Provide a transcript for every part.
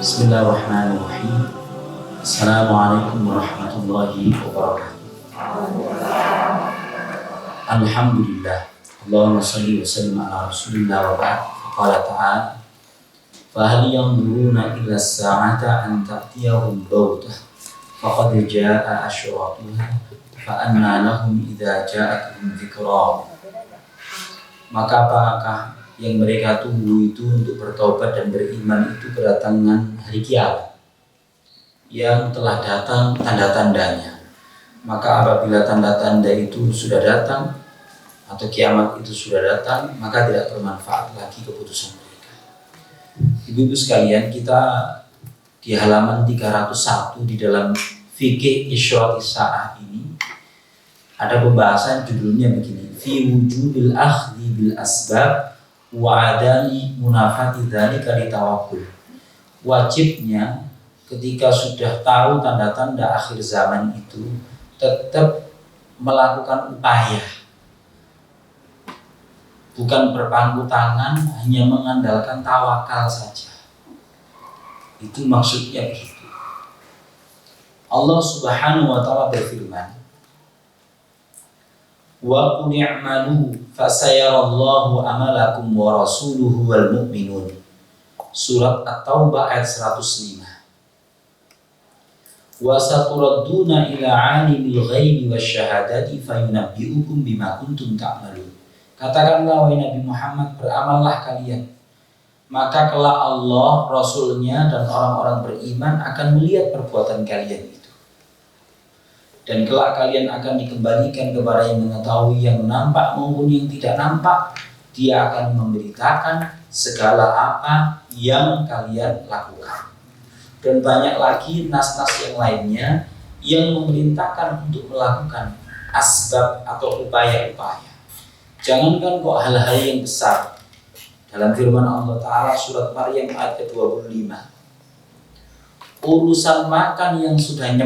Bismillahirrahmanirrahim. Assalamualaikum warahmatullahi wabarakatuh. Alhamdulillah. Allahumma salli wa sallim ala rasulillah wa ba'd. Qala ta'ala, fahal yanzuruna illa as-sa'ata an ta'tiyahum baghtah faqad jaa'a asyratuha fa anna lahum idza ja'atuhum dzikra. Maka apakah yang mereka tunggu itu untuk bertobat dan beriman itu kedatangan hari kiamat yang telah datang tanda-tandanya. Maka apabila tanda-tanda itu sudah datang atau kiamat itu sudah datang, maka tidak bermanfaat lagi keputusan mereka. Ibu-ibu sekalian, kita di halaman 301 di dalam fikih Isyratis Sa'ah ini ada pembahasan judulnya begini: fi wujubil akhdhi bil asbab wa adami munafati dzalika litawakkul. Wajibnya ketika sudah tahu tanda-tanda akhir zaman itu tetap melakukan upaya, bukan berpangku tangan hanya mengandalkan tawakal saja. Itu maksudnya begitu. Allah Subhanahu wa taala berfirman, wa qul i'malu fasayarallahu amalakum wa rasuluhu wal mu'minun. Surat At-Taubah ayat 105. Wa saturadduna ila 'alimil ghaibi wasyahadati fayunabbi'ukum bima kuntum ta'malun. Katakanlah wahai Nabi Muhammad, beramallah kalian, maka kelak Allah, Rasulnya dan orang-orang beriman akan melihat perbuatan kalian itu. Dan kelak kalian akan dikembalikan kepada yang mengetahui yang nampak maupun yang tidak nampak. Dia akan memberitakan segala apa yang kalian lakukan. Dan banyak lagi nas-nas yang lainnya yang memerintahkan untuk melakukan asbab atau upaya-upaya. Jangankan kok hal-hal yang besar. Dalam firman Allah Ta'ala surat Maryam ayat ke-25, urusan makan yang sudah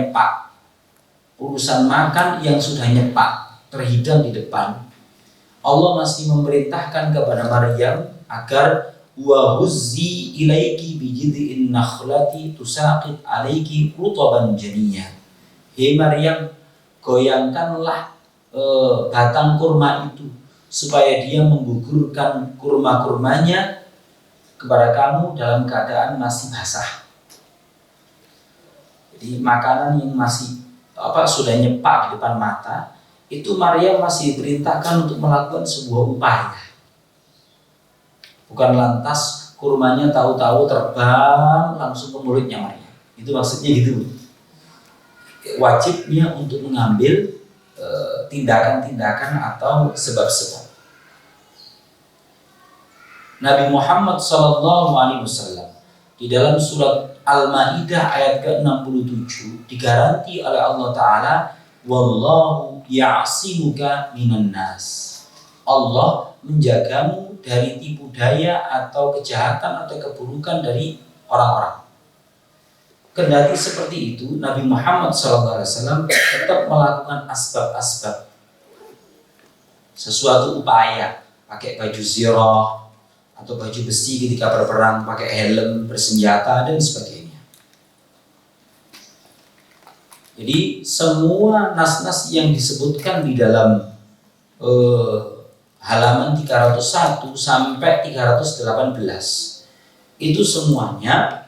nyepak, terhidang di depan, Allah masih memerintahkan kepada Maryam agar wa huzzi ilaiki bijid'in nakhlati tusaqit alaiki rutaban janiyya. Hei Maryam, goyangkanlah batang kurma itu supaya dia menggugurkan kurma-kurmanya kepada kamu dalam keadaan masih basah. Jadi makanan yang masih sudah nyepak di depan mata, itu Maryam masih diperintahkan untuk melakukan sebuah upaya. Bukan lantas kurmanya tahu-tahu terbang langsung ke mulutnya Maryam. Itu maksudnya gitu. Wajibnya untuk mengambil tindakan-tindakan atau sebab-sebab. Nabi Muhammad SAW di dalam surat Al-Maidah ayat ke-67 digaranti oleh Allah Ta'ala, wallahu ya'simuka minan nas. Allah menjagamu dari tipu daya atau kejahatan atau keburukan dari orang-orang. Kendati seperti itu, Nabi Muhammad SAW tetap melakukan asbab-asbab, sesuatu upaya, pakai baju zirah atau baju besi ketika berperang, pakai helm, bersenjata dan sebagainya. Jadi semua nas-nas yang disebutkan di dalam halaman 301 sampai 318 itu semuanya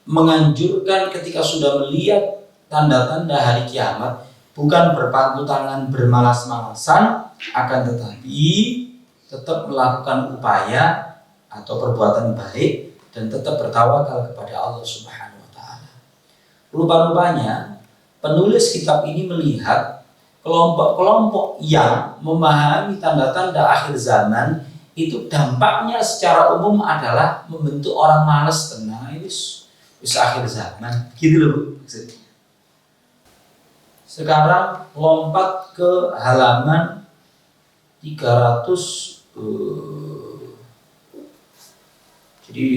menganjurkan ketika sudah melihat tanda-tanda hari kiamat bukan berpangku tangan bermalas-malasan, akan tetapi tetap melakukan upaya atau perbuatan baik dan tetap bertawakal kepada Allah Subhanahu wa taala. Rupa-rupanya penulis kitab ini melihat kelompok-kelompok yang memahami tanda-tanda akhir zaman itu dampaknya secara umum adalah membentuk orang malas, tenang wis akhir zaman. Gitu loh, Bu. Sekarang lompat ke halaman 300. Jadi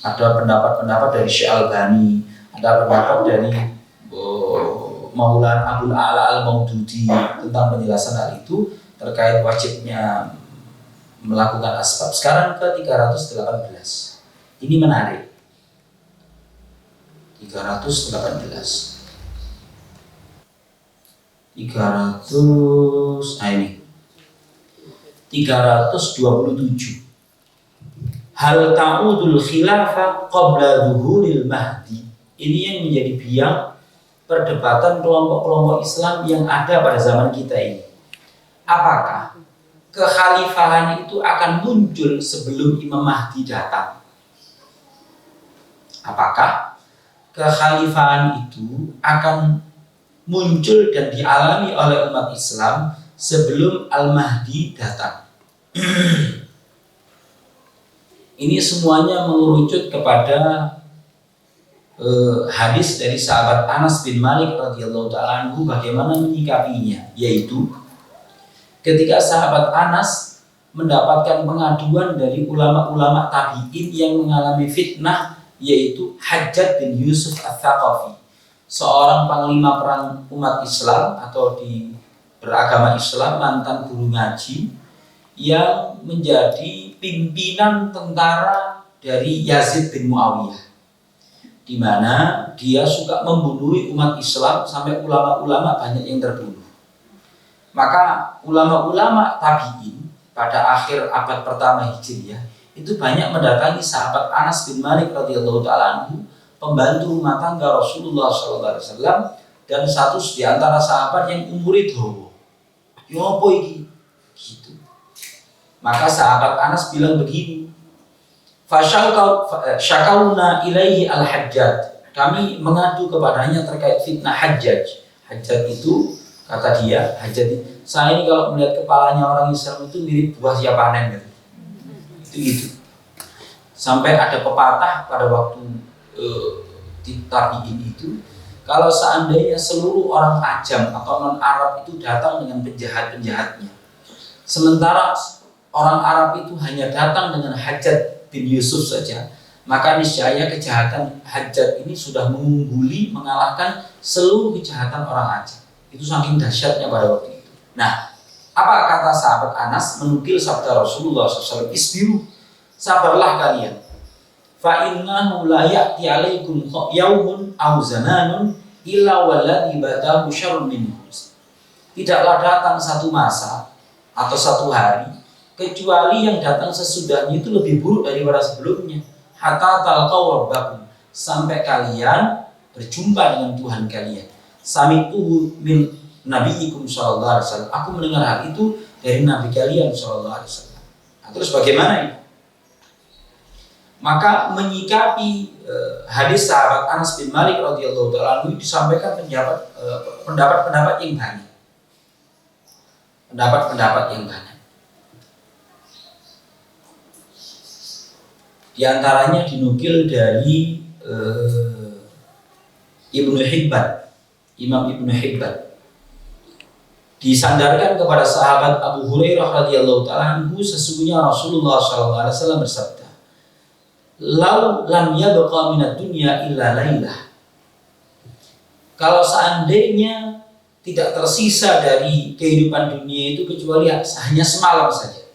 ada pendapat-pendapat dari Syekh Albani, ada pendapat dari Maulana Abdul A'la Al-Maududi tentang penjelasan hal itu terkait wajibnya melakukan asbab. Sekarang ke 318. Ini menarik. 318. 300, nah ini 327. Hal ta'udul khilafah qabla zuhuril mahdi. Ini yang menjadi biang perdebatan kelompok-kelompok Islam yang ada pada zaman kita ini. Apakah kekhalifahan itu akan muncul sebelum Imam Mahdi datang? Apakah kekhalifahan itu akan muncul dan dialami oleh umat Islam sebelum Al-Mahdi datang? Ini semuanya mengerucut kepada hadis dari sahabat Anas bin Malik radhiyallahu ta'ala anhu bagaimana menyikapinya, yaitu ketika sahabat Anas mendapatkan pengaduan dari ulama-ulama tabi'in yang mengalami fitnah, yaitu Hajjaj bin Yusuf Ats-Tsaqafi, seorang panglima perang umat Islam atau di beragama Islam, mantan guru ngaji yang menjadi pimpinan tentara dari Yazid bin Muawiyah, di mana dia suka membunuh umat Islam sampai ulama-ulama banyak yang terbunuh. Maka ulama-ulama tabi'in pada akhir abad pertama Hijriah itu banyak mendatangi sahabat Anas bin Malik radhiyallahu ta'ala anhu, pembantu rumah tangga Rasulullah SAW, dan satu di antara sahabat yang umurnya dawa. Ya apa iki? Gitu. Maka sahabat Anas bilang begini, Syakauna ilaihi al-Hajjaj. Kami mengadu kepadanya terkait fitnah Hajjaj. Hajjaj itu, kata dia, Hajjaj, saya ini kalau melihat kepalanya orang Islam itu mirip buah siap panen gitu. Itu. Sampai ada pepatah pada waktu tabi'in itu, kalau seandainya seluruh orang Ajam atau non-Arab itu datang dengan penjahat-penjahatnya, sementara orang Arab itu hanya datang dengan Hajjaj bin Yusuf saja, maka niscaya kejahatan Hajjaj ini sudah mengungguli, mengalahkan seluruh kejahatan orang Ajam. Itu saking dahsyatnya pada waktu itu. Nah, apa kata sahabat Anas menukil sabda Rasulullah SAW, isbiru, sabarlah kalian, fa innahu la ya'ti 'alaikum yaumun aw zamanun illa walladhi ba'dahu syarrun minhu. Tidaklah datang satu masa atau satu hari kecuali yang datang sesudahnya itu lebih buruk daripada sebelumnya. Hatta talqaw rabbakum, sampai kalian berjumpa dengan Tuhan kalian. Sami'tuhu min nabiyikum sallallahu alaihi wasallam. Aku mendengar hal itu dari nabi kalian sallallahu alaihi wasallam. Nah, terus bagaimana ini? Maka menyikapi hadis sahabat Anas bin Malik radhiyallahu ta'ala anhu disampaikan pendapat-pendapat yang banyak. Pendapat-pendapat yang banyak. Di antaranya dinukil dari Ibnu Hibban, Imam Ibnu Hibban, disandarkan kepada sahabat Abu Hurairah radhiyallahu ta'ala anhu, sesungguhnya Rasulullah SAW bersabda, "Lau lam yabqa minad dunya illa lailah." Kalau seandainya tidak tersisa dari kehidupan dunia itu kecuali hanya semalam saja,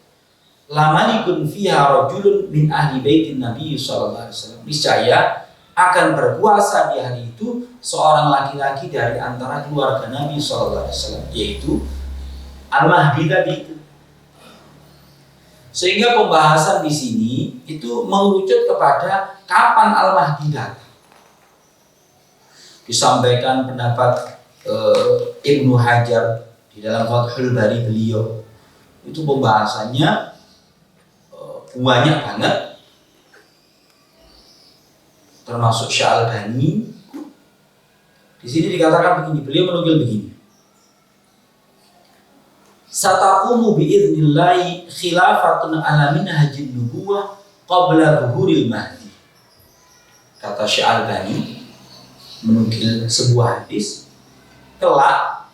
lamalikun fiha rajulun min ahli baitin Nabi sallallahu alaihi wasallam. Niscaya akan berpuasa di hari itu seorang laki-laki dari antara keluarga Nabi sallallahu alaihi wasallam, yaitu Al-Mahdi tadi itu. Sehingga pembahasan di sini itu mengerucut kepada kapan Al-Mahdi datang. Disampaikan pendapat Ibnu Hajar di dalam Fathul Bari beliau, itu pembahasannya banyak banget, termasuk Sya'al-Bani. Di sini dikatakan begini, beliau menukil begini, sataqumu bi'idnillahi khilafatun ala minhajin nubuwah qabla zuhuril mahdi. Kata Sya'al-Bani menukil sebuah hadis, kelak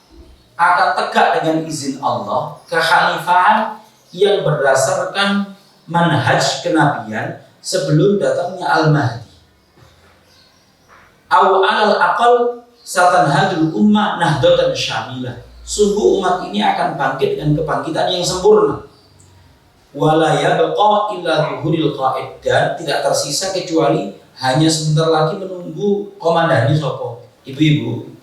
akan tegak dengan izin Allah kekhalifahan yang berdasarkan manhaj kenabian sebelum datangnya Al-Mahdi. Aw alal aqal satanhadul ummah nahdatan syamilah. Sungguh umat ini akan bangkit dengan kebangkitan yang sempurna. Wala yabqa illa zuhuril qaid, dan tidak tersisa kecuali hanya sebentar lagi menunggu komandannya sopo. Ibu-ibu,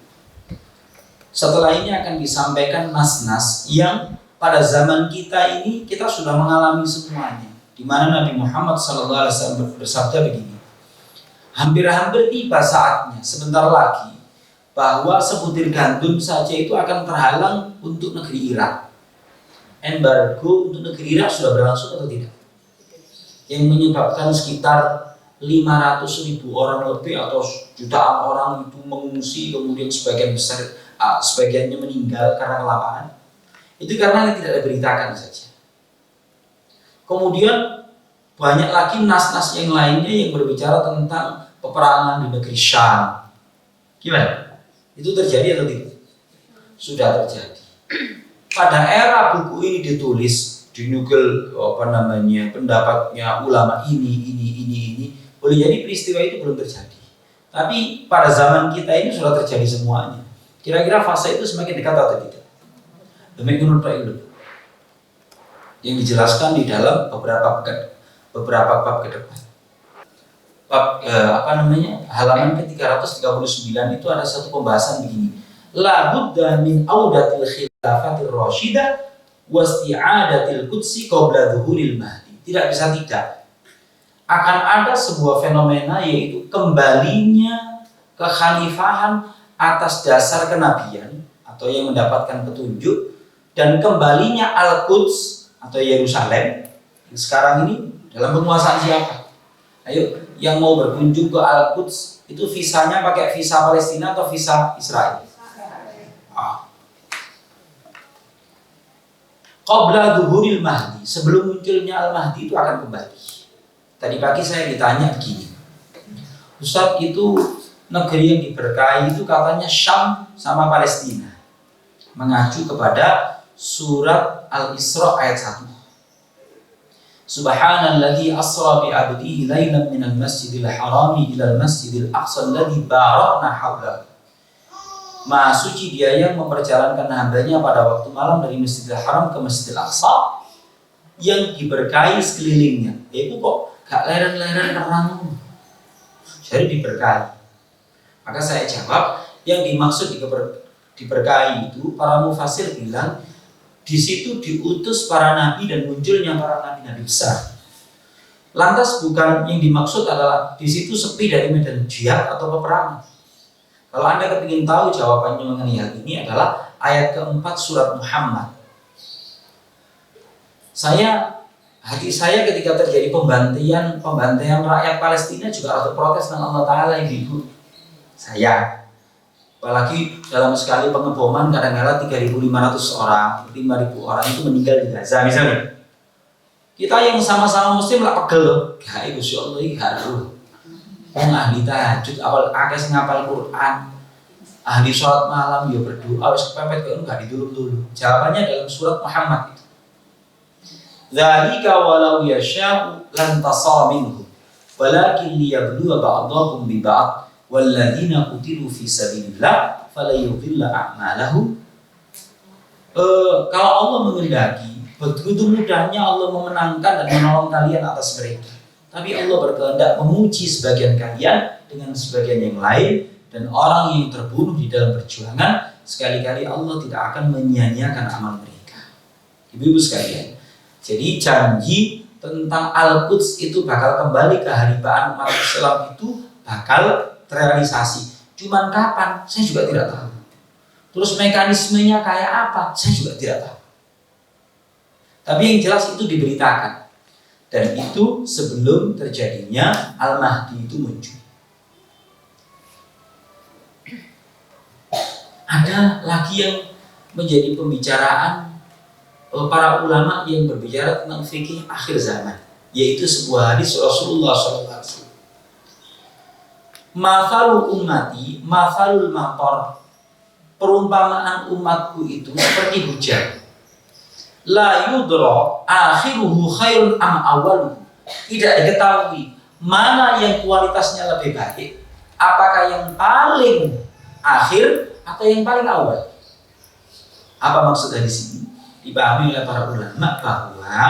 setelah ini akan disampaikan nas-nas yang pada zaman kita ini kita sudah mengalami semuanya. Di mana Nabi Muhammad SAW bersabda begini, hampir-hampir tiba saatnya sebentar lagi bahwa sebutir gandum saja itu akan terhalang untuk negeri Irak. Embargo untuk negeri Irak sudah berlangsung atau tidak? Yang menyebabkan sekitar 500.000 orang lebih atau jutaan orang itu mengungsi, kemudian sebagian besar sebagiannya meninggal karena kelaparan. Itu karena tidak diberitakan saja. Kemudian banyak lagi nas-nas yang lainnya yang berbicara tentang peperangan di negeri Syam. Gimana? Itu terjadi atau tidak? Sudah terjadi. Pada era buku ini ditulis, dinukil pendapatnya ulama ini, boleh jadi peristiwa itu belum terjadi. Tapi pada zaman kita ini sudah terjadi semuanya. Kira-kira fase itu semakin dekat atau tidak? Demikian menurut itu yang dijelaskan di dalam beberapa bab ke depan. Halaman ke-339 itu ada satu pembahasan begini. La budda min audatil khilafatir rasyidah wasti'adatil qudsi qabla dhuhuril mahdi. Tidak bisa tidak. Akan ada sebuah fenomena yaitu kembalinya kekhalifahan atas dasar kenabian atau yang mendapatkan petunjuk, dan kembalinya Al-Quds atau Yerusalem yang sekarang ini dalam penguasaan siapa? Ayo, yang mau berkunjung ke Al-Quds itu visanya pakai visa Palestina atau visa Israel? Qabla dhuhuril mahdi, sebelum munculnya Al-Mahdi itu akan kembali. Tadi pagi saya ditanya begini, Ustaz, itu negeri yang diberkahi itu katanya Syam sama Palestina, mengacu kepada surat Al-Isra ayat 1. Subhanalladzi asra bi 'abdihi lailan minal masjidil harami ilal masjidil aqsa alladzi barakna haulahu. Maha suci dia yang memperjalankan hambanya pada waktu malam dari Masjidil Haram ke Masjidil Aqsa yang diberkahi sekelilingnya. Itu kok gak leren-leren terang, jadi diberkahi. Maka saya jawab, yang dimaksud diberkahi itu para mufassir bilang di situ diutus para nabi dan munculnya para nabi-nabi besar. Lantas bukan yang dimaksud adalah di situ sepi dari medan jihad atau peperangan. Kalau Anda kepingin tahu jawabannya mengenai hal ini adalah ayat keempat surat Muhammad. Hati saya ketika terjadi pembantaian rakyat Palestina juga harus protes dengan Allah Ta'ala, ibu. Saya, apalagi dalam sekali pengeboman kadang-kadang 3.500 orang, 5.000 orang itu meninggal di Gaza misalnya. Kita yang sama-sama muslim lah pegel, ya Gusti Allah iki haru. Wong ahli tahajud, awal akeh ngapal Quran, ahli sholat malam ya berdoa, wis kepepet kok enggak ditulung-tulung. Jawabannya dalam surat Muhammad itu. Dzalika walau yasha'u lan tasama minhum walakin liyabluwa ba'dahum bi ba'd walladzina qutilu fi sabilillah fala yudhilla a'malahum. Kalau Allah menghendaki, begitu mudahnya Allah memenangkan dan menolong kalian atas mereka. Tapi Allah berkehendak menguji sebagian kalian dengan sebagian yang lain, dan orang yang terbunuh di dalam perjuangan sekali-kali Allah tidak akan menyia-nyiakan amal mereka. Ibu-ibu sekalian, jadi janji tentang Al-Quds itu bakal kembali ke haribaan umat Islam itu bakal terrealisasi. Cuman kapan? Saya juga tidak tahu. Terus mekanismenya kayak apa? Saya juga tidak tahu. Tapi yang jelas itu diberitakan. Dan itu sebelum terjadinya Al-Mahdi itu muncul. Ada lagi yang menjadi pembicaraan para ulama yang berbicara tentang fikih akhir zaman, yaitu sebuah hadis Rasulullah SAW. Mathalu ummati mathalul matar, perumpamaan umatku itu seperti hujan. La yudra akhiruhu khairun am awaluhu. Tidak diketahui mana yang kualitasnya lebih baik, apakah yang paling akhir atau yang paling awal. Apa maksud dari sini? Dipahami oleh para ulama bahwa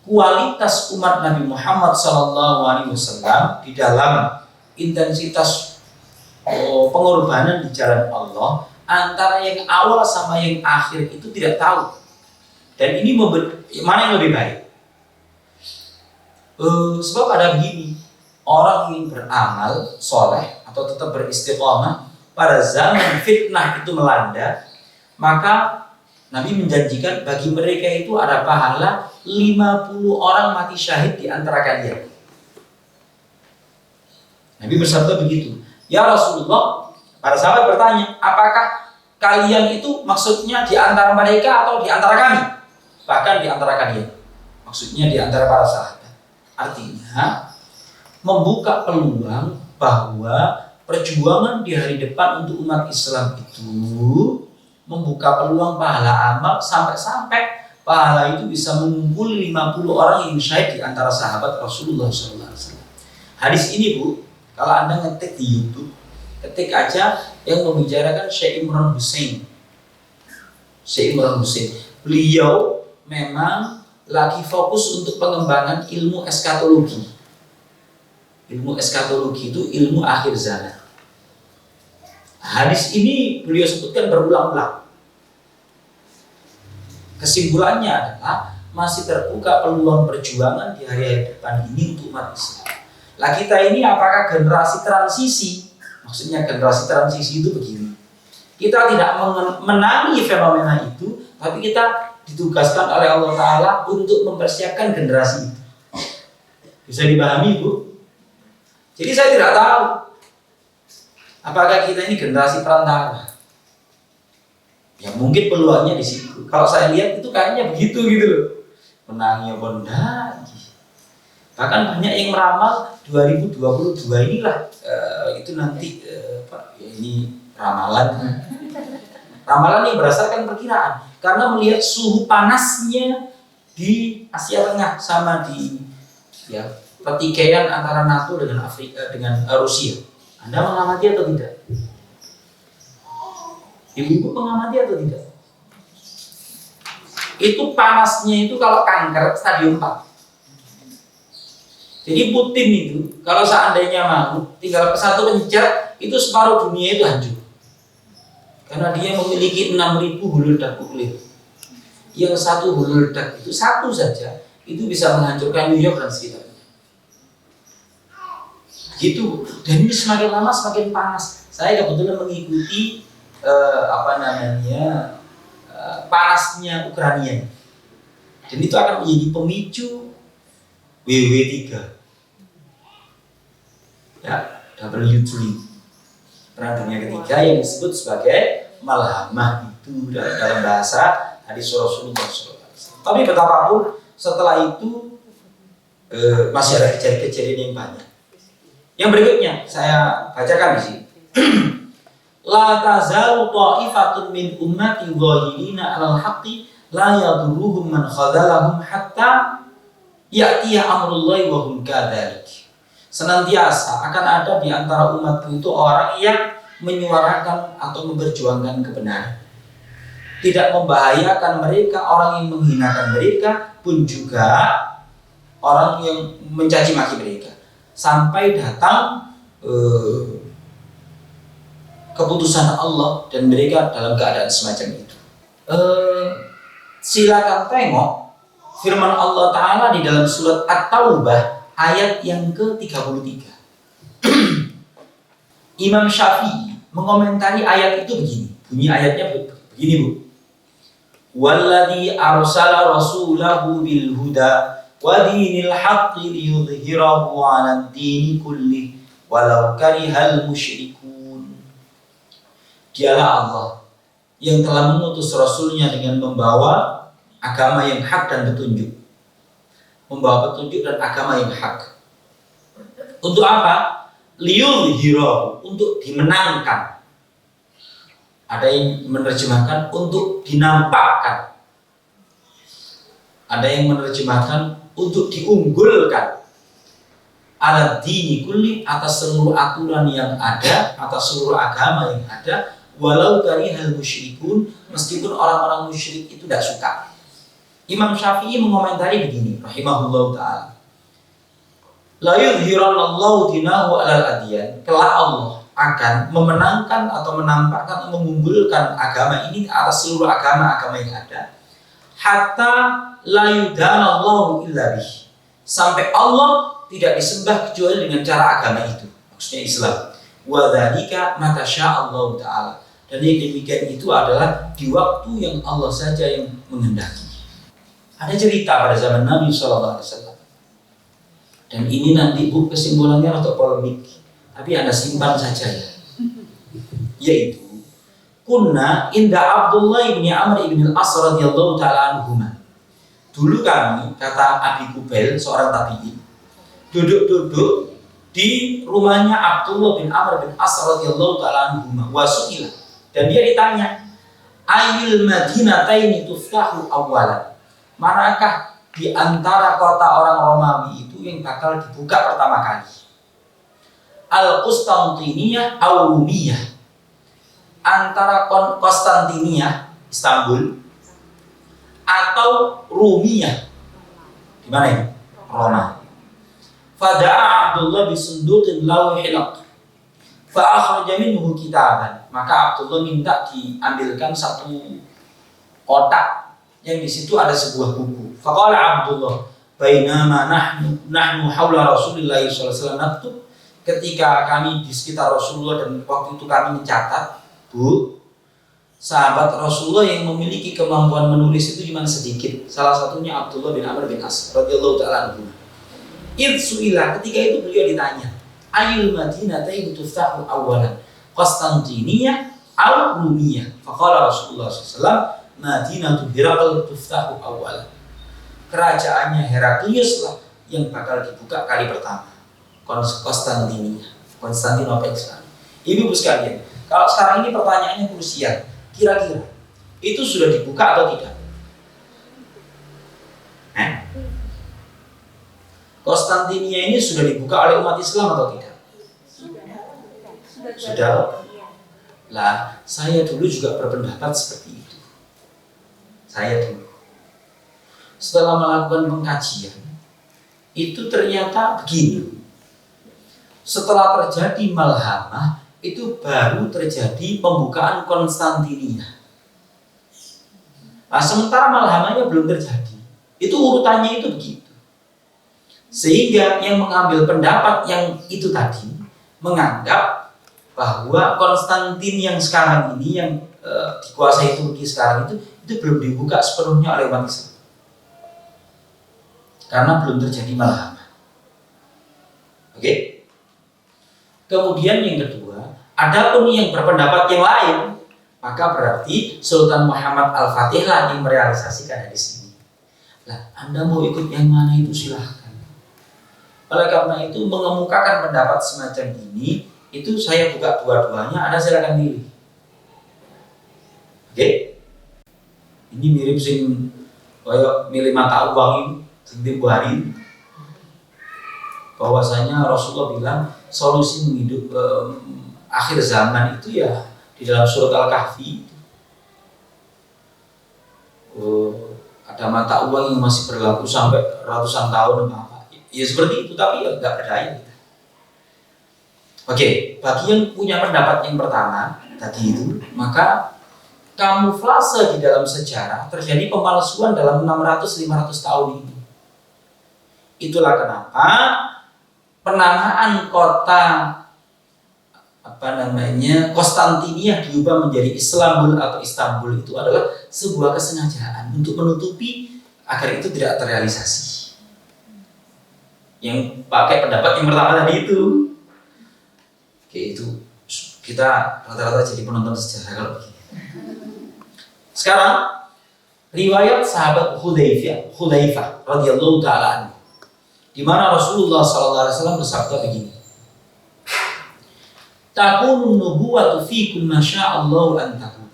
kualitas umat Nabi Muhammad SAW di dalam intensitas pengorbanan di jalan Allah antara yang awal sama yang akhir itu tidak tahu. Dan ini mana yang lebih baik? Sebab ada begini, orang yang beramal soleh atau tetap beristiqomah pada zaman fitnah itu melanda, maka Nabi menjanjikan bagi mereka itu ada pahala 50 orang mati syahid di antara kalian. Nabi bersabda begitu. Ya Rasulullah, para sahabat bertanya, apakah kalian itu maksudnya di antara mereka atau di antara kami? Bahkan di antara kalian. Maksudnya di antara para sahabat. Artinya membuka peluang bahwa perjuangan di hari depan untuk umat Islam itu membuka peluang pahala amal sampai-sampai pahala itu bisa mengumpul 50 orang yang syahid di antara sahabat Rasulullah SAW. Hadis ini Bu, kalau Anda ngetik di YouTube, ketik aja yang membicarakan Syekh Imran Hussein. Syekh Imran Hussein, beliau memang lagi fokus untuk pengembangan ilmu eskatologi. Ilmu eskatologi itu ilmu akhir zaman. Hadis ini beliau sebutkan berulang-ulang. Kesimpulannya adalah masih terbuka peluang perjuangan di hari-hari depan ini untuk umat Islam. Lah kita ini apakah generasi transisi? Maksudnya generasi transisi itu begini. Kita tidak menangi fenomena itu, tapi kita ditugaskan oleh Allah Ta'ala untuk mempersiapkan generasi itu. Bisa dipahami Bu? Jadi saya tidak tahu apakah kita ini generasi perantara. Ya mungkin peluangnya di situ. Kalau saya lihat itu kayaknya begitu gitu loh. Menangnya bonda. Bahkan banyak yang meramal 2022 inilah itu nanti Pak, ya ini ramalan. Ramalan yang berdasarkan perkiraan. Karena melihat suhu panasnya di Asia Tengah sama di ya pertikaian antara NATO dengan dengan Rusia. Anda mengamati atau tidak? Ibu-ibu mengamati atau tidak? Itu panasnya itu kalau kanker stadium 4. Jadi Putin itu kalau seandainya mau tinggal satu pencet itu separuh dunia itu hancur. Karena dia memiliki 6.000 hulu ledak nuklir. Yang satu hulu ledak itu satu saja itu bisa menghancurkan New York dan sekitarnya. Gitu. Dan ini semakin lama semakin panas. Saya kebetulan mengikuti panasnya Ukraina. Dan itu akan menjadi pemicu WW3. Ya, W3. Perang Dunia Ketiga yang disebut sebagai malhamah itu dalam bahasa hadis Rasulullah SAW. Tapi betapapun setelah itu masih ada kejadian yang banyak. Yang berikutnya saya bacakan di sini. La tazalu ta'ifatun min ummati dhahirina 'alal haqqi la yadurruhum man khadalahum hatta ya'tiya amrullahi wa hum kadzalik. Senantiasa akan ada di antara umatku itu orang yang menyuarakan atau memperjuangkan kebenaran. Tidak membahayakan mereka, orang yang menghinakan mereka pun juga orang yang mencaci maki mereka. Sampai datang keputusan Allah dan mereka dalam keadaan semacam itu. Silakan tengok firman Allah Ta'ala di dalam surat At-Taubah ayat yang ke-33. Imam Syafi'i mengomentari ayat itu begini. Bunyi ayatnya begini Bu. Walladzi arsala rasulahu bil huda wa dinil haqqi liyudhhirahu 'alad dini kulli walau karihal musyrikun. Dialah Allah yang telah mengutus Rasulnya dengan membawa agama yang hak dan petunjuk. Membawa petunjuk dan agama yang hak. Untuk apa? Liyudhhirahu, untuk dimenangkan. Ada yang menerjemahkan untuk dinampakkan. Ada yang menerjemahkan untuk diunggulkan. Ala dini kulli, atas seluruh aturan yang ada, atas seluruh agama yang ada, walau karihal musyrikun, meskipun orang-orang musyrik itu tidak suka. Imam Syafi'i mengomentari begini, rahimahullah ta'ala. La yudhiranallahu dinahu alal adyan. Kelak Allah akan memenangkan atau menampakkan atau mengunggulkan agama ini atas seluruh agama-agama yang ada. Hatta la yudanallahu illa bih. Sampai Allah tidak disembah kecuali dengan cara agama itu. Maksudnya Islam. Wa dzalika mata sya'allahu ta'ala. Dan yang demikian itu adalah di waktu yang Allah saja yang menghendaki. Ada cerita pada zaman Nabi SAW. Dan ini nanti kesimpulannya untuk polemik, tapi Anda simpan saja ya. Yaitu kunna inda Abdullah bin Amr bin Al-As radhiyallahu ta'ala anhuma. Dulu kami, kata Abi Kubail, seorang tabi'in, duduk-duduk di rumahnya Abdullah bin Amr bin As radhiyallahu ta'ala anhuma. Wasu'ila, dan dia ditanya, ayil madinataini tuftahu awalan. Manakah di antara kota orang Romawi itu yang bakal dibuka pertama kali? Al-Qustantiniyah Rumiyah. Antara Konstantinia, Istanbul, atau Rumiyah. Di mana ini? Roma. Fada'a Abdullah bisunduqin lahu hilaq. Fa'akhraja minhu kitaban. Maka Abdullah minta diambilkan satu kotak yang di situ ada sebuah buku. Faqala Abdullah, bainama nahnu haula Rasulillah sallallahu alaihi wasallam naktub. Ketika kami di sekitar Rasulullah dan waktu itu kami mencatat, Bu, sahabat Rasulullah yang memiliki kemampuan menulis itu cuma sedikit. Salah satunya Abdullah bin Amr bin As radhiyallahu ta'ala anhu. Idh su'ila, ketika itu beliau ditanya, ayul madinatayn tuftahu awalan, Konstantinia aw Rumiyah? Faqala Rasulullah sallallahu alaihi wasallam, Madinatu Herakl tuftahu awal. Kerajaannya Heraklius lah yang bakal dibuka kali pertama. Konstantinopel sekarang. Ibu sekalian, kalau sekarang ini pertanyaannya krusial, kira-kira itu sudah dibuka atau tidak? Konstantinia ini sudah dibuka oleh umat Islam atau tidak? Sudah. Lah, saya dulu juga berpendapat seperti itu. Saya dulu setelah melakukan pengkajian itu ternyata begini. Setelah terjadi Malhamah itu baru terjadi pembukaan Konstantinia. Nah, sementara Malhamahnya belum terjadi. Itu urutannya itu begitu. Sehingga yang mengambil pendapat yang itu tadi menganggap bahwa Konstantin yang sekarang ini yang dikuasai Turki sekarang itu belum dibuka sepenuhnya oleh umat Islam karena belum terjadi Malhamah. Oke. Kemudian yang kedua, adapun yang berpendapat yang lain, maka berarti Sultan Muhammad Al-Fatih lah yang merealisasikan di sini. Nah, Anda mau ikut yang mana itu silahkan. Oleh karena itu mengemukakan pendapat semacam ini, itu saya buka dua-duanya, Anda silakan pilih. Oke. Ini mirip sing kaya milih mata uang ini sing tempo hari. Bahwasanya Rasulullah bilang solusi menghidup akhir zaman itu ya di dalam surat Al-Kahfi. Ada mata uang yang masih berlaku sampai ratusan tahun apa. Ya seperti itu, tapi ya enggak berdaya kita. Oke, bagi yang punya pendapat yang pertama tadi itu, maka kamuflase di dalam sejarah terjadi pemalsuan dalam 600-500 tahun ini. Itulah kenapa penamaan kota Konstantinia diubah menjadi Islambul atau Istanbul itu adalah sebuah kesengajaan untuk menutupi agar itu tidak terrealisasi. Yang pakai pendapat yang pertama tadi itu. Oke, itu kita rata-rata jadi penonton sejarah kalau begini. Sekarang riwayat sahabat Hudzaifah radhiyallahu ta'ala anhu, di mana Rasulullah sallallahu alaihi wasallam bersabda begini. Takun nubuwatu fikum masyaallahu an takun.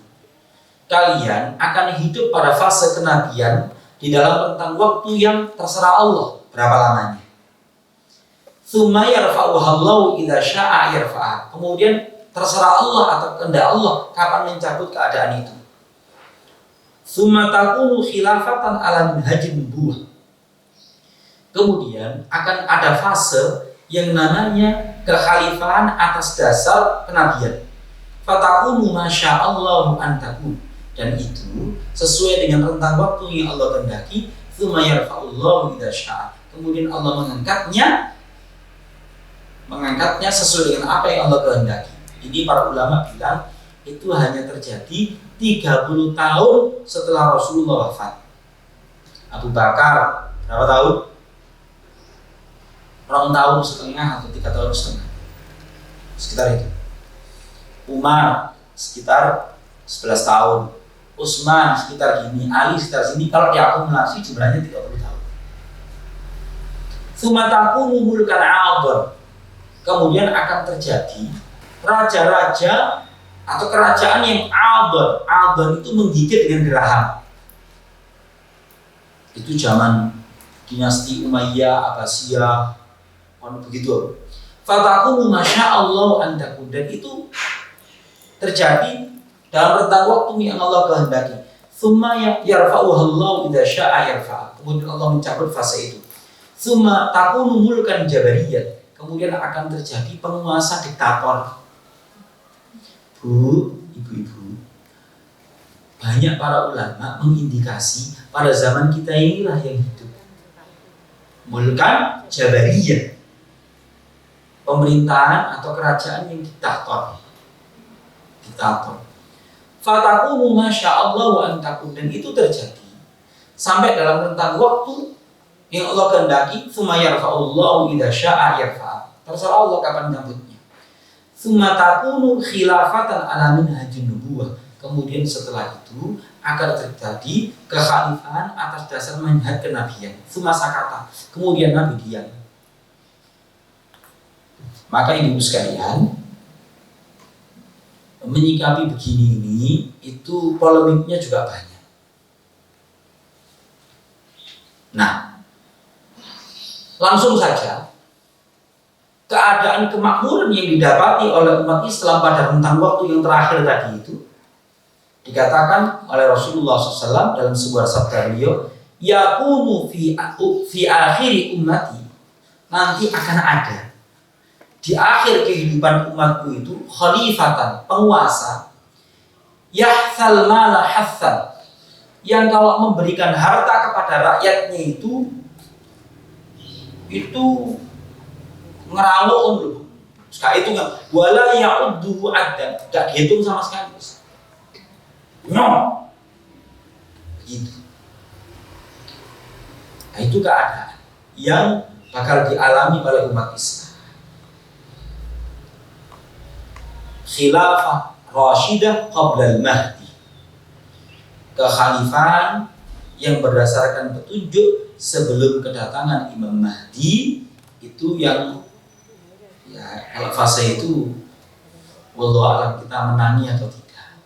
Kalian akan hidup pada fase kenabian di dalam rentang waktu yang terserah Allah berapa lamanya. Tsumma yarfa'uhallahu idza syaa yarfa'ah. Kemudian terserah Allah atau kehendak Allah kapan mencabut keadaan itu. Tsumma takunu khilafatan ala minhajin nubuwah. Kemudian akan ada fase yang namanya kekhalifahan atas dasar kenabian. Fatakunu masya'allahu an takun, dan itu sesuai dengan rentang waktu yang Allah kehendaki. Tsumma yarfa'ullahu idza syaa. Kemudian Allah mengangkatnya sesuai dengan apa yang Allah kehendaki. Ini para ulama bilang itu hanya terjadi 30 tahun setelah Rasulullah wafat. Abu Bakar berapa tahun? 2 tahun setengah atau 3 tahun setengah, sekitar itu. Umar sekitar 11 tahun, Utsman sekitar gini, Ali sekitar sini. Kalau diakumulasi jumlahnya 30 tahun. Tsumma takunu mulkan 'adhan. Kemudian akan terjadi raja-raja atau kerajaan yang 'adhan. 'Adhan itu menggigit dengan geraham. Itu zaman dinasti Umayyah, Abbasiyah, begitu. Fatakunu masya'allahu an takun, dan itu terjadi dalam rentang waktu yang Allah kehendaki. Tsumma yarfa'uhallahu idza syaa yarfa'. Kemudian Allah mencabut fase itu. Tsumma takunu mulkan jabariyyan. Kemudian akan terjadi penguasa diktator. Ibu-ibu, banyak para ulama mengindikasi pada zaman kita inilah yang hidup mulkan jabariyah, pemerintahan atau kerajaan yang diktator. Fatakunu masya'allahu an takun, dan itu terjadi sampai dalam rentang waktu yang Allah kehendaki. Tsumma yarfa'ullahu idza syaa yarfa'. Terserah Allah kapan menyambutnya. Tsumma takunu khilafatan ala minhajin nubuwah. Kemudian setelah itu akan terjadi kekhalifahan atas dasar manhaj kenabian. Tsumma sakata. Kemudian Nabi diam. Maka ibu sekalian, menyikapi begini ini itu polemiknya juga banyak. Nah, langsung saja keadaan kemakmuran yang didapati oleh umat Islam pada rentang waktu yang terakhir tadi itu dikatakan oleh Rasulullah SAW dalam sebuah sabda beliau, yakunu fi akhiri ummati, nanti akan ada di akhir kehidupan umatku itu khalifatan, penguasa, yahsal mala hassan, yang kalau memberikan harta kepada rakyatnya itu ngerawon dulu. Sekali itu nggak, wala ya'uddu addan, nggak dihitung sama sekali. Begitu. Nah, itu keadaan yang bakal dialami oleh umat Islam. Khilafah Rashidah qabla al-Mahdi, kekhalifahan yang berdasarkan petunjuk sebelum kedatangan Imam Mahdi. Itu yang kalau fase itu wallahu a'lam kita menangi atau tidak.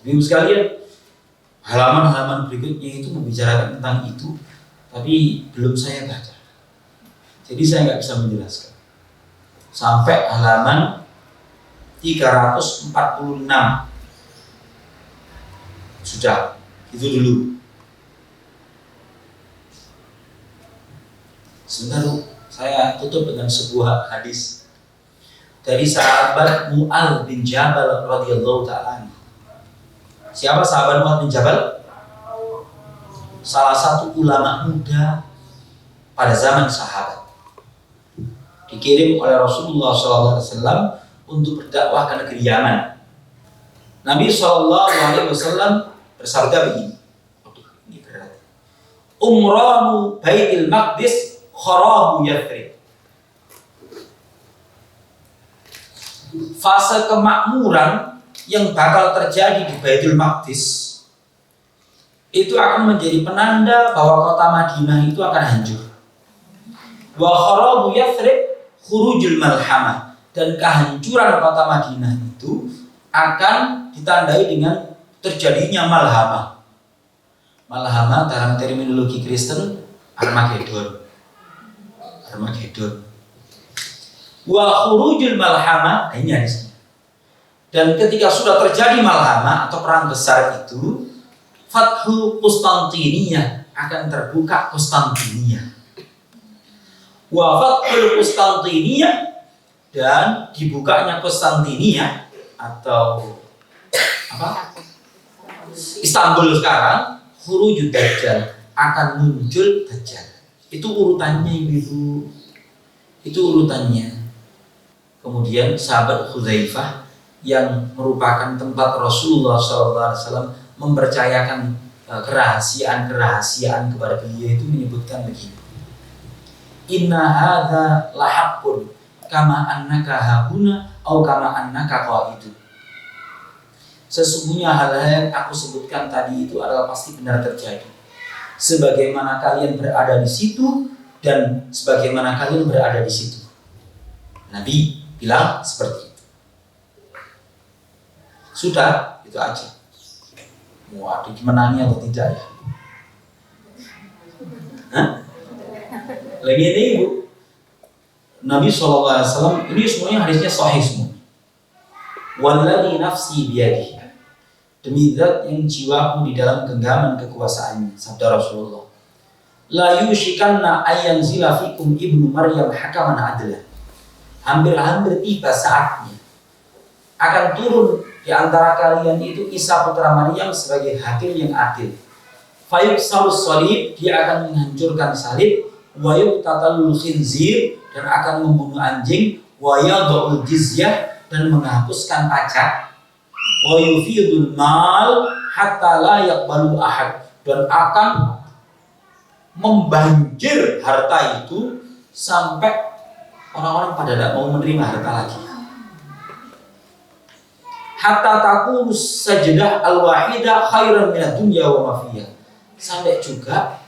Ibu sekalian, halaman-halaman berikutnya itu membicarakan tentang itu, tapi belum saya baca, jadi saya nggak bisa menjelaskan sampai halaman 346 sudah, itu dulu. Sebentar, saya tutup dengan sebuah hadis dari sahabat Mu'adz bin Jabal radhiyallahu ta'ala. Siapa sahabat Mu'adz bin Jabal? Salah satu ulama muda pada zaman sahabat, dikirim oleh Rasulullah SAW untuk berdakwah ke negeri Yaman. Nabi SAW bersabda begini, ini berat. Umranu Baitul Maqdis kharabu Yathrib. Fase kemakmuran yang bakal terjadi di Baitul Maqdis itu akan menjadi penanda bahwa kota Madinah itu akan hancur. Wa kharabu Yathrib khurujul malhamah, dan kehancuran kota Madinah itu akan ditandai dengan terjadinya malhamah. Malhamah dalam terminologi Kristen Armageddon. Wa khurujul malhamah, ini hadisnya. Dan ketika sudah terjadi malhamah atau perang besar itu, Fathu Konstantinia, akan terbuka Konstantinia. Wa fathul Konstantinia, dan dibukanya Konstantinia atau apa? Istanbul sekarang, khurujud Dajjal, akan muncul Dajjal. Itu urutannya Ibu. Itu urutannya. Kemudian sahabat Hudzaifah yang merupakan tempat Rasulullah SAW mempercayakan kerahasiaan kepada beliau itu menyebutkan begini. Inna hadza lahaqqun kama annaka hahuna au kama annaka qaidu. Sesungguhnya hal-hal yang aku sebutkan tadi itu adalah pasti benar terjadi. Sebagaimana kalian berada di situ dan sebagaimana kalian berada di situ. Nabi bilang seperti itu. Sudah, itu aja. Mau ada dimenangi atau tidak ya? Hah? Lagi ini Ibu, Nabi SAW, ini semuanya hadisnya sahih semua. Walladzi nafsi biyadihi, demi zat yang jiwaku di dalam genggaman kekuasaannya, sabda Rasulullah. La yushikanna ayyanzila fikum ibnu Maryam hakaman adlan. Hampir-hampir tiba saatnya akan turun di antara kalian itu Isa putra Maryam sebagai hakim yang adil. Fayuk salus salib, dia akan menghancurkan salib. Wayuk tatalul khinzir, dan akan membunuh anjing. Wayadul jizyah, dan menghapuskan pajak. Wayufidul mal hatta la yaqbalu ahad, dan akan membanjir harta itu sampai orang-orang pada tidak mau menerima harta lagi. Hatta takunu sajdah al-wahidah khairan minad dunya wa ma fiha. Sampai juga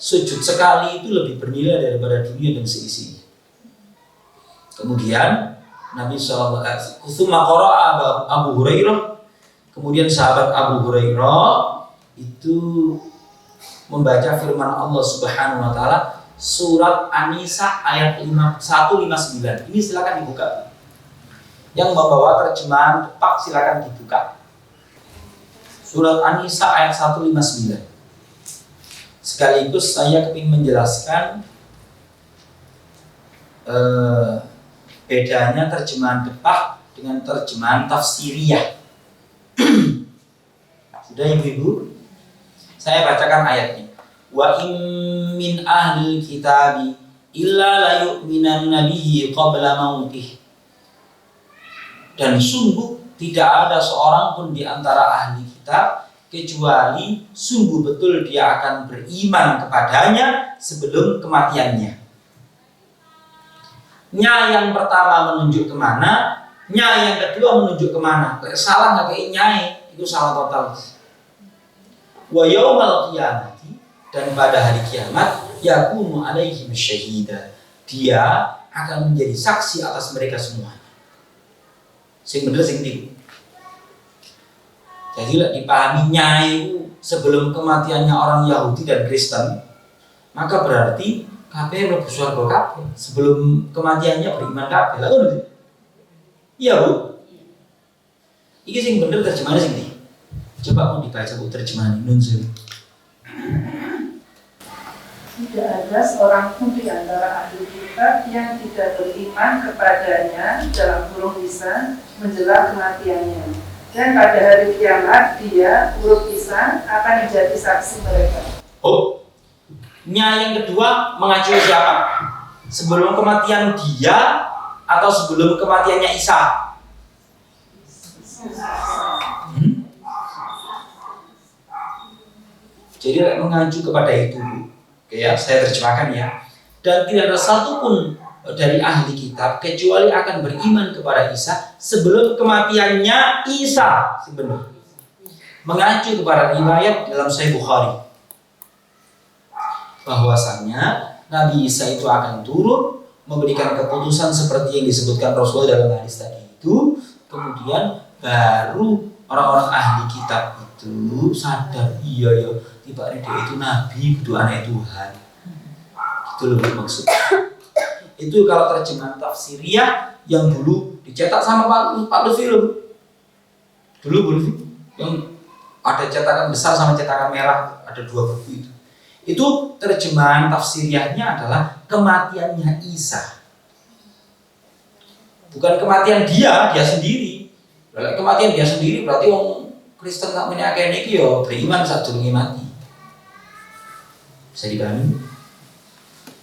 sujud sekali itu lebih bernilai daripada dunia dan seisinya. Kemudian Nabi SAW Abu Hurairah, kemudian sahabat Abu Hurairah itu membaca firman Allah Subhanahu wa taala surat An-Nisa ayat 159. Ini silakan dibuka. Yang membawa terjemahan tepat silakan dibuka. Surat An-Nisa ayat 159. Sekaligus saya ingin menjelaskan bedanya terjemahan depak dengan terjemahan tafsiriyah. Sudah Ibu-ibu? Saya bacakan ayatnya. Wa in min ahlil kitabi illa la yu'minanna bihi qabla mautih. Dan sungguh tidak ada seorang pun di antara ahli kitab kecuali sungguh betul dia akan beriman kepadanya sebelum kematiannya. Nya yang pertama menunjuk kemana, nya yang kedua menunjuk kemana. Salah nggak kayak nyai, itu salah total. Wa yaumal qiyamati, dan pada hari kiamat yakunu alaihim syahida, dia akan menjadi saksi atas mereka semua. Sing bener sing ndi. Jadi lah dipahami nyai sebelum kematiannya orang Yahudi dan Kristen, maka berarti kabeh mlebu swarga kabeh sebelum kematiannya beriman kabeh. Lah ngono. Iya, Bu. Iki sing bener terjemahan sing ndi? Coba mau dibaca Bu terjemahan Nun Sewu. Tidak ada seorang pun di antara ahli kitab yang tidak beriman kepadanya dalam kurung lisan menjelang kematiannya. Dan pada hari kiamat dia, huruf Isa, akan menjadi saksi mereka. Oh, nya yang kedua mengacu siapa? Sebelum kematian dia atau sebelum kematiannya Isa? Jadi mengacu kepada itu. Oke ya, saya terjemahkan ya. Dan tidak ada satupun dari ahli kitab kecuali akan beriman kepada Isa sebelum kematiannya Isa sebenarnya. Mengacu kepada riwayat dalam Sahih Bukhari bahwasannya Nabi Isa itu akan turun memberikan keputusan seperti yang disebutkan Rasul dalam hadis tadi itu. Kemudian baru orang-orang ahli kitab itu sadar, iya ya, tiba-tiba dia itu Nabi, kudu anak Tuhan. Itu lebih maksudnya. Itu kalau terjemahan tafsiriyah yang dulu dicetak sama Pak Lutfi. Dulu Bu Lutfi. yang ada cetakan besar sama cetakan merah, ada dua buku itu. Itu terjemahan tafsiriahnya adalah kematiannya Isa. Bukan kematian dia sendiri. Kalau kematian dia sendiri berarti orang Kristen tak punya akeh niki yo beriman sadurunge mati. Bisa dipahami?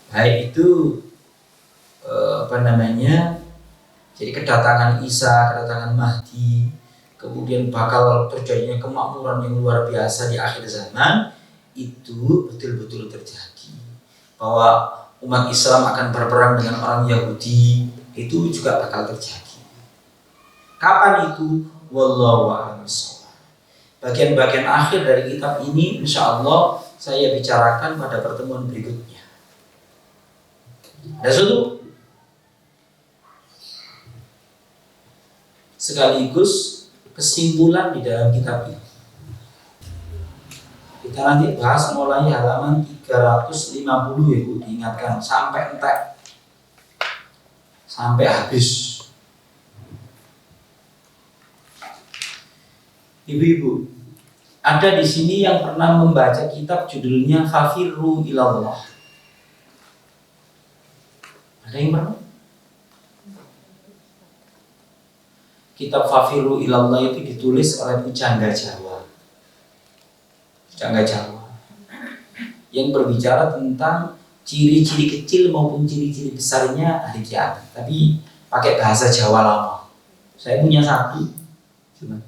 Baik itu jadi kedatangan Isa, kedatangan Mahdi, kemudian bakal terjadinya kemakmuran yang luar biasa di akhir zaman, itu betul-betul terjadi. Bahwa umat Islam akan berperang dengan orang Yahudi, itu juga bakal terjadi. Kapan itu? Wallahu a'lam bishawab. Bagian-bagian akhir dari kitab ini insya Allah saya bicarakan pada pertemuan berikutnya. Ada satu sekaligus kesimpulan di dalam kitab ini. Kita nanti bahas mulai halaman 350 ya Bu, diingatkan sampai entek, sampai habis. Ibu-ibu, ada di sini yang pernah membaca kitab judulnya Fafirru Ilallah. Ada yang pernah? Kitab Fafirru Ilallah itu ditulis oleh pujangga Jawa. Pujangga Jawa yang berbicara tentang ciri-ciri kecil maupun ciri-ciri besarnya hari kiamat, tapi pakai bahasa Jawa lama. Saya punya satu, cuma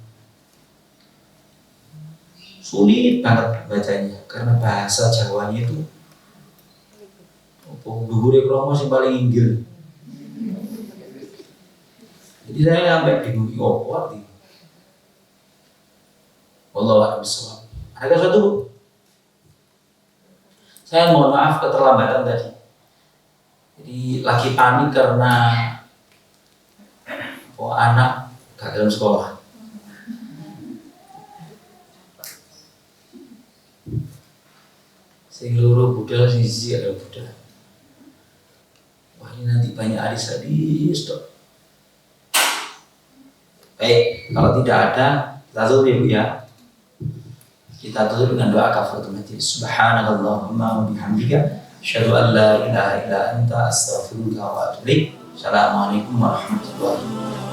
sulit banget bacanya karena bahasa Jawanya itu dhuwure kromo sing paling inggil. Jadi saya sampai bingung opo arti. Wallahu a'lam bishawab. Ada satu Bu? Saya mohon maaf keterlambatan tadi. Jadi lagi panik karena anak gagal sekolah. Sing loro budal, sing siji ada budal. Wah ini nanti banyak hadis-hadis dok. Baik, kalau tidak ada, kita tutup ya Bu ya. Kita tutup dengan doa kafaratul majlis. Subhanakallahumma wa bihamdika, asyhadu an la ilaha illa anta, astaghfiruka wa atubu ilaik. Assalamualaikum warahmatullahi wabarakatuh.